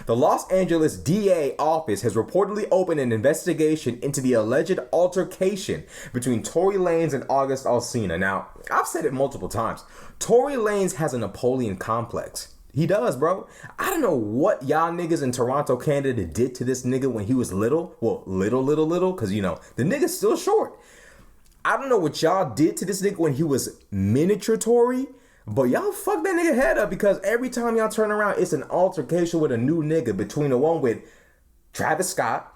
The Los Angeles DA office has reportedly opened an investigation into the alleged altercation between Tory Lanez and August Alsina. Now, I've said it multiple times. Tory Lanez has a Napoleon complex. He does, bro. I don't know what y'all niggas in Toronto, Canada did to this nigga when he was little. Well, little, because, you know, the nigga's still short. I don't know what y'all did to this nigga when he was miniature Tory, but y'all fucked that nigga head up because every time y'all turn around, it's an altercation with a new nigga between the one with Travis Scott,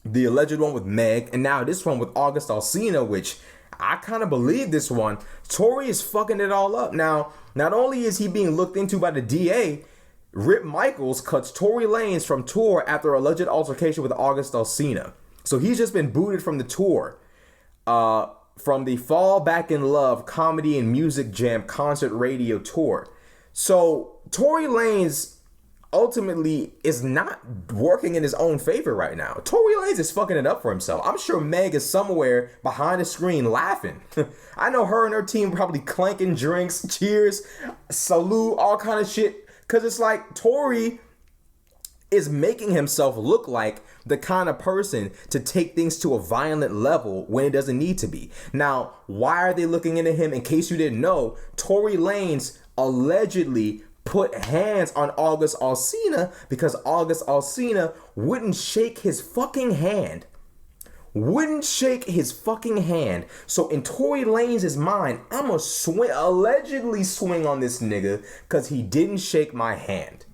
the alleged one with Meg, and now this one with August Alsina, which I kind of believe this one. Tory is fucking it all up. Now, not only is he being looked into by the DA, Rip Michaels cuts Tory Lanez from tour after alleged altercation with August Alsina. So he's just been booted from the tour. From the Fall Back in Love Comedy and Music Jam Concert Radio Tour. So Tory Lanez ultimately is not working in his own favor right now. Tory Lanez is fucking it up for himself. I'm sure Meg is somewhere behind the screen laughing. I know her and her team probably clanking drinks, cheers, salute, all kind of shit. Cause it's like Tory is making himself look like the kind of person to take things to a violent level when it doesn't need to be. Now, why are they looking into him? In case you didn't know, Tory Lanez allegedly put hands on August Alsina because August Alsina wouldn't shake his fucking hand. So in Tory Lanez's mind, I'ma allegedly swing on this nigga because he didn't shake my hand.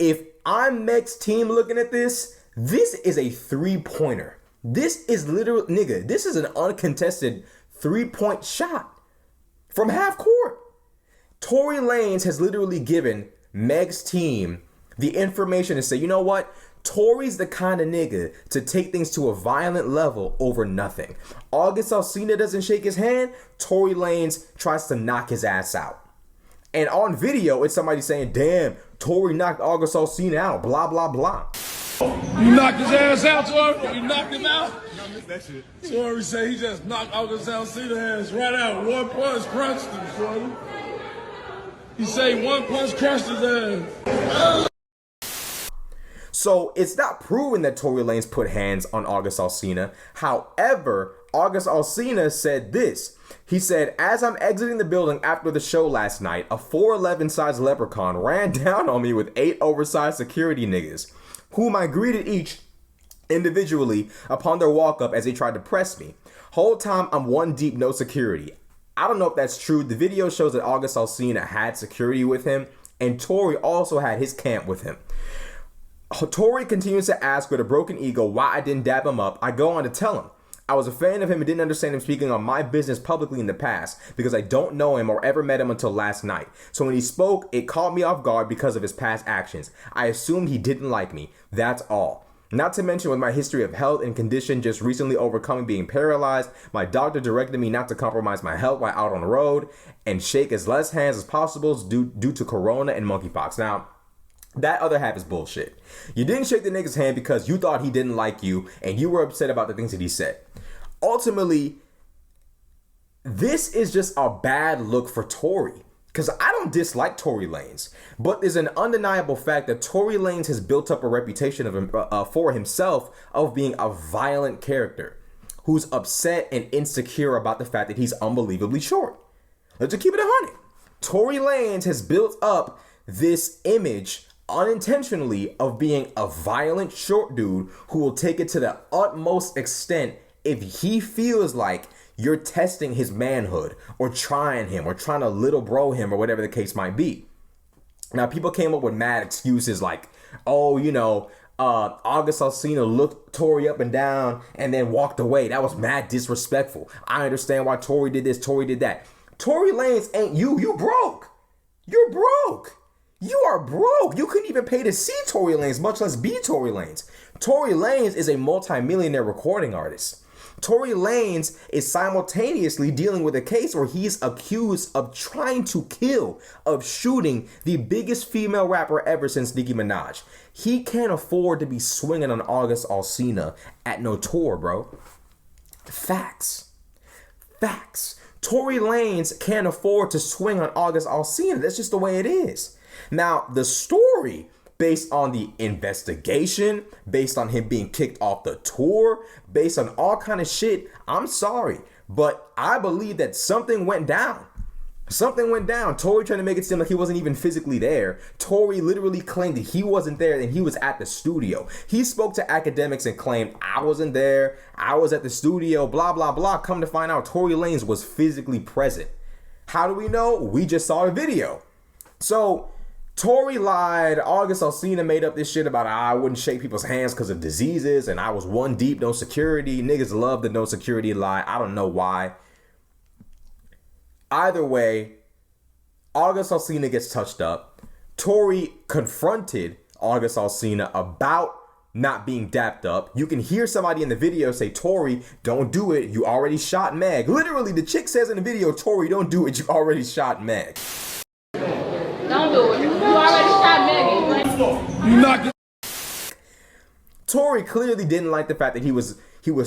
If I'm Meg's team looking at this, this is a three-pointer. This is literally, nigga, this is an uncontested three-point shot from half court. Tory Lanez has literally given Meg's team the information to say, you know what? Tory's the kind of nigga to take things to a violent level over nothing. August Alsina doesn't shake his hand. Tory Lanez tries to knock his ass out. And on video, it's somebody saying, damn, Tory knocked August Alsina out, blah, blah, blah. You knocked his ass out, Tory? You knocked him out? Tory said he just knocked August Alsina ass right out. One punch crunched him, Tory. He say one punch crushed his ass. So it's not proven that Tory Lanez put hands on August Alsina. However, August Alsina said this. He said, as I'm exiting the building after the show last night, a 4'11" sized leprechaun ran down on me with 8 oversized security niggas, whom I greeted each individually upon their walk up as they tried to press me. Whole time I'm one deep, no security. I don't know if that's true. The video shows that August Alsina had security with him, and Tory also had his camp with him. Tory continues to ask with a broken ego why I didn't dab him up. I go on to tell him I was a fan of him and didn't understand him speaking on my business publicly in the past because I don't know him or ever met him until last night. So when he spoke, it caught me off guard because of his past actions. I assumed he didn't like me. That's all. Not to mention with my history of health and condition just recently overcoming being paralyzed, my doctor directed me not to compromise my health while out on the road and shake as less hands as possible due to corona and monkeypox. Now, that other half is bullshit. You didn't shake the nigga's hand because you thought he didn't like you and you were upset about the things that he said. Ultimately, this is just a bad look for Tory. Because I don't dislike Tory Lanez, but there's an undeniable fact that Tory Lanez has built up a reputation for himself of being a violent character who's upset and insecure about the fact that he's unbelievably short. Let's just keep it 100. Tory Lanez has built up this image unintentionally of being a violent short dude who will take it to the utmost extent if he feels like you're testing his manhood or trying him or trying to little bro him or whatever the case might be. Now, people came up with mad excuses like, oh, you know, August Alsina looked Tory up and down and then walked away. That was mad disrespectful. I understand why Tory did this, Tory did that. Tory Lanez ain't you. You broke. You're broke. You are broke. You couldn't even pay to see Tory Lanez, much less be Tory Lanez. Tory Lanez is a multi-millionaire recording artist. Tory Lanez is simultaneously dealing with a case where he's accused of trying to kill, of shooting the biggest female rapper ever since Nicki Minaj. He can't afford to be swinging on August Alsina at no tour, bro. Facts. Tory Lanez can't afford to swing on August Alsina. That's just the way it is. Now, the story based on the investigation, based on him being kicked off the tour, based on all kind of shit. I'm sorry, but I believe that something went down. Something went down. Tory trying to make it seem like he wasn't even physically there. Tory literally claimed that he wasn't there and he was at the studio. He spoke to academics and claimed, I wasn't there, I was at the studio, blah, blah, blah. Come to find out, Tory Lanez was physically present. How do we know? We just saw the video. So, Tory lied. August Alsina made up this shit about I wouldn't shake people's hands because of diseases and I was one deep, no security. Niggas love the no security lie. I don't know why. Either way, August Alsina gets touched up. Tory confronted August Alsina about not being dapped up. You can hear somebody in the video say, Tory, don't do it. You already shot Meg. Literally, the chick says in the video, Tory, don't do it. You already shot Meg. Don't do it. You already shot Megan. You knocked it. Tory clearly didn't like the fact that he was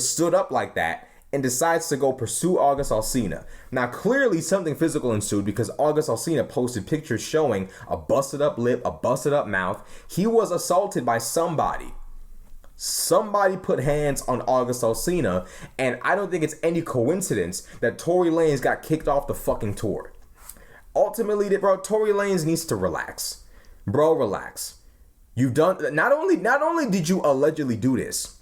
stood up like that and decides to go pursue August Alsina. Now, clearly something physical ensued because August Alsina posted pictures showing a busted up lip, a busted up mouth. He was assaulted by somebody. Somebody put hands on August Alsina, and I don't think it's any coincidence that Tory Lanez got kicked off the fucking tour. Ultimately, bro, Tory Lanez needs to relax. Bro, relax. You've done, not only did you allegedly do this,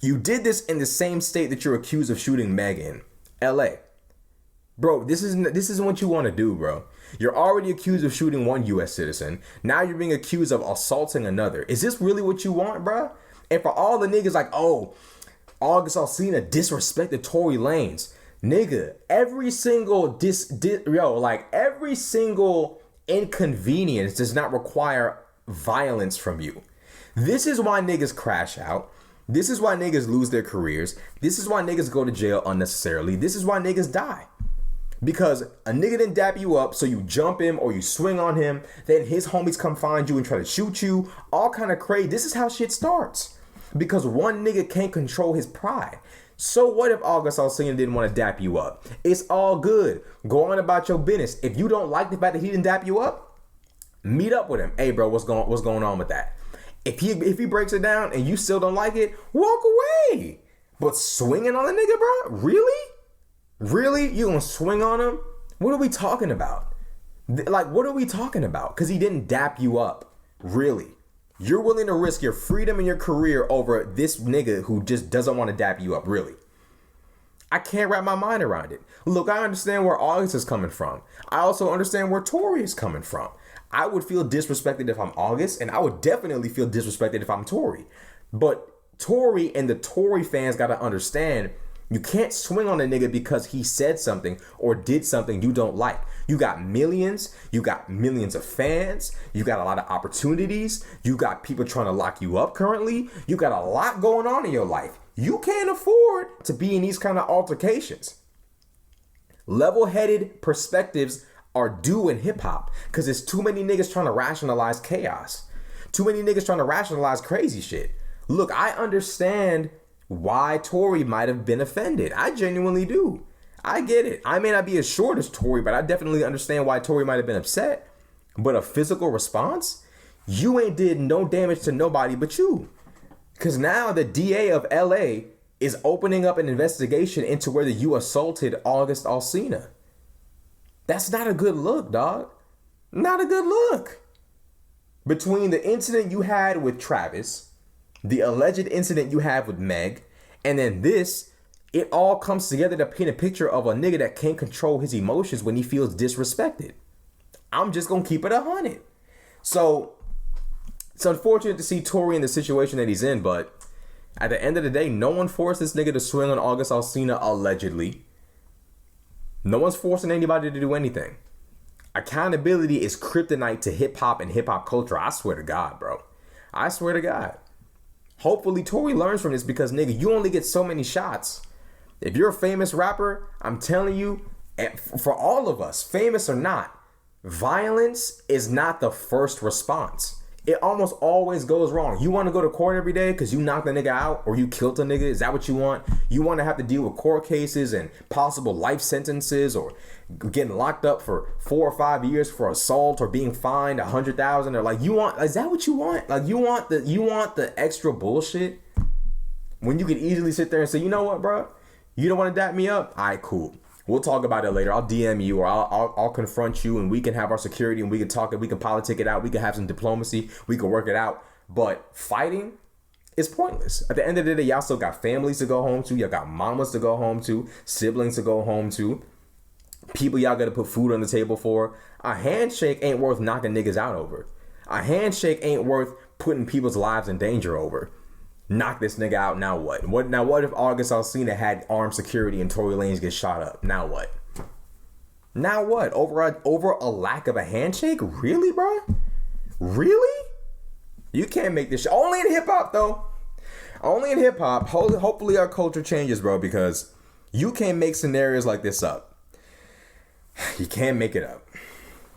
you did this in the same state that you're accused of shooting Meg in, LA. Bro, this isn't what you want to do, bro. You're already accused of shooting one US citizen. Now you're being accused of assaulting another. Is this really what you want, bro? And for all the niggas like, oh, August Alsina disrespected Tory Lanez. Nigga, every single every single inconvenience does not require violence from you. This is why niggas crash out. This is why niggas lose their careers. This is why niggas go to jail unnecessarily. This is why niggas die. Because a nigga didn't dap you up, so you jump him or you swing on him, then his homies come find you and try to shoot you. All kind of crazy. This is how shit starts. Because one nigga can't control his pride. So what if August Alsina didn't want to dap you up? It's all good. Go on about your business. If you don't like the fact that he didn't dap you up, meet up with him. Hey, bro, what's going on with that? If he breaks it down and you still don't like it, walk away. But swinging on the nigga, bro? Really? Really? You gonna swing on him? What are we talking about? Like, what are we talking about? Because he didn't dap you up. Really? You're willing to risk your freedom and your career over this nigga who just doesn't want to dap you up, really? I can't wrap my mind around it. Look, I understand where August is coming from. I also understand where Tory is coming from. I would feel disrespected if I'm August, and I would definitely feel disrespected if I'm Tory. But Tory and the Tory fans got to understand, you can't swing on a nigga because he said something or did something you don't like. You got millions of fans, you got a lot of opportunities, you got people trying to lock you up currently, you got a lot going on in your life. You can't afford to be in these kind of altercations. Level-headed perspectives are due in hip-hop because there's too many niggas trying to rationalize chaos. Too many niggas trying to rationalize crazy shit. Look, I understand why Tory might have been offended. I genuinely do. I get it. I may not be as short as Tory, but I definitely understand why Tory might have been upset. But a physical response? You ain't did no damage to nobody but you. Because now the DA of LA is opening up an investigation into whether you assaulted August Alsina. That's not a good look, dog. Not a good look. Between the incident you had with Travis, the alleged incident you have with Meg, and then this, it all comes together to paint a picture of a nigga that can't control his emotions when he feels disrespected. I'm just gonna keep it 100. So, it's unfortunate to see Tory in the situation that he's in, but at the end of the day, no one forced this nigga to swing on August Alsina allegedly. No one's forcing anybody to do anything. Accountability is kryptonite to hip-hop and hip-hop culture. I swear to God, bro. I swear to God. Hopefully Tory learns from this because, nigga, you only get so many shots. If you're a famous rapper, I'm telling you, for all of us, famous or not, violence is not the first response. it almost always goes wrong. You want to go to court every day because you knocked a nigga out or you killed a nigga? Is that what you want? You want to have to deal with court cases and possible life sentences or getting locked up for 4 or 5 years for assault or being fined $100,000 or like you want? Is that what you want? Like you want the extra bullshit when you could easily sit there and say, you know what, bro? You don't want to dap me up? All right, cool. We'll talk about it later. I'll DM you or I'll confront you and we can have our security and we can talk and we can politic it out. We can have some diplomacy. We can work it out. But fighting is pointless. At the end of the day, y'all still got families to go home to. Y'all got mamas to go home to. Siblings to go home to. People y'all got to put food on the table for. A handshake ain't worth knocking niggas out over. A handshake ain't worth putting people's lives in danger over. Knock this nigga out, now what? What if August Alsina had armed security and Tory Lanez gets shot up? Now what? Now what? Over a lack of a handshake? Really, bro? Really? You can't make this shit. Only in hip hop, though. Only in hip hop. Hopefully our culture changes, bro, because you can't make scenarios like this up. You can't make it up.